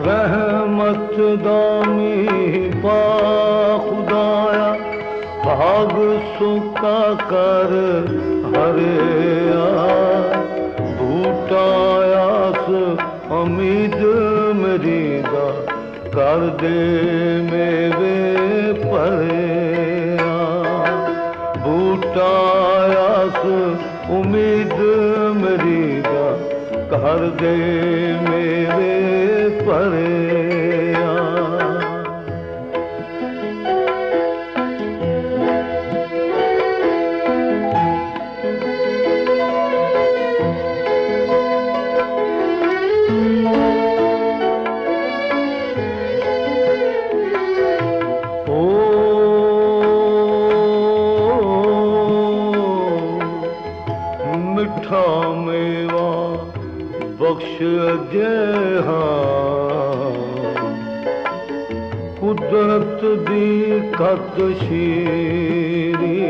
रहमत दामी पा खुदाया भाग सुका कर हरिया बूटायास उम्मीद मेरी दा कर दे मेरे परेया बूटायास उम्मीद मेरी दा कर दे मेरे परेया मिठा मेवा बख्श अजेहा कुदरत दी खत शीरी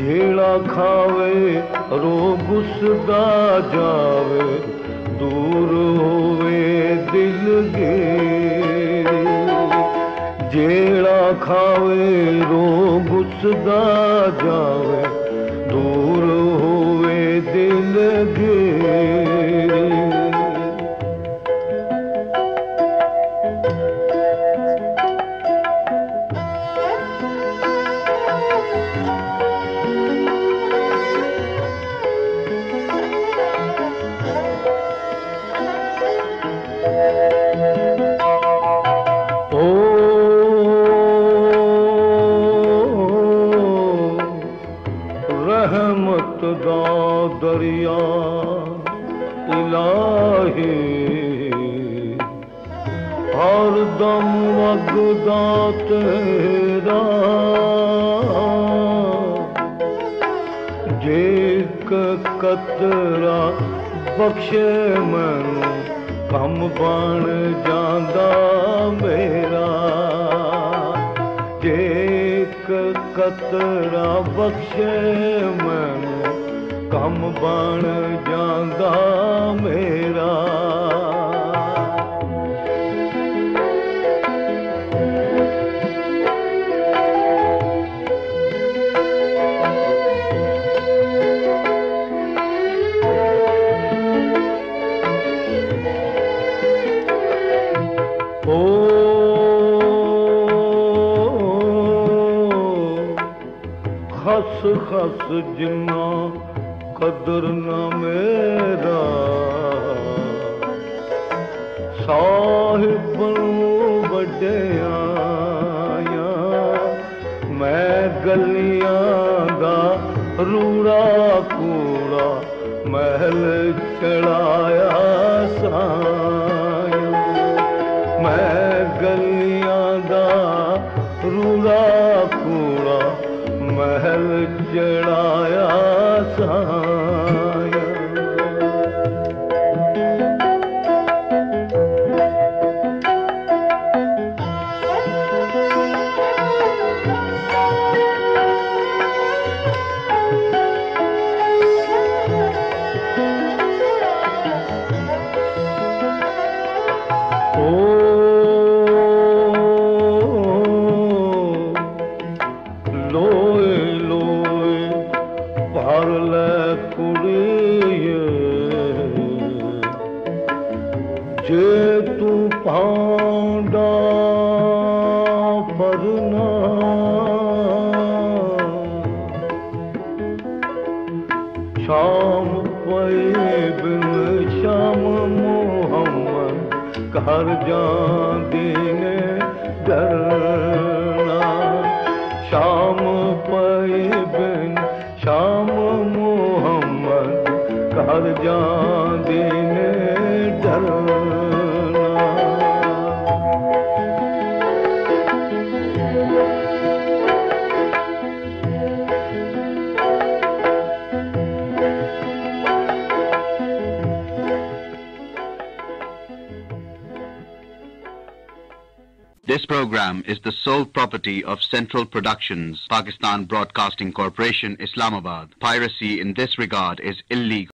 जेड़ा खावे रोग उसदा जावे दूर होवे दिलगिरी जेड़ा खावे रोग उसदा जावे दूर होवे दिलगिरी रहमत दा दरिया इलाही हर दम वगदा तेरा जे कतरा बख्शे मैनू कम बन जांदा मेरा जे कतरा बख्शे मैनू कम बन जांदा मेरा खस खस जिन्ना कदर न मेरा साहिब वड्डिया मैं गलियां दा रूड़ा कूड़ा महल चढ़ाया साया मैं गलियां दा रूड़ा कूड़ा महल चढ़ाया साया लोए लोए भर ले कुड़िए जे तू पांडा परना शाम पे बिन शाम मोहम्मद घर जांदी ने डरना शाम पे बिन शाम मोहम्मद घर जांदी ने डरना This program is the sole property of Central Productions, Pakistan Broadcasting Corporation, Islamabad. Piracy in this regard is illegal.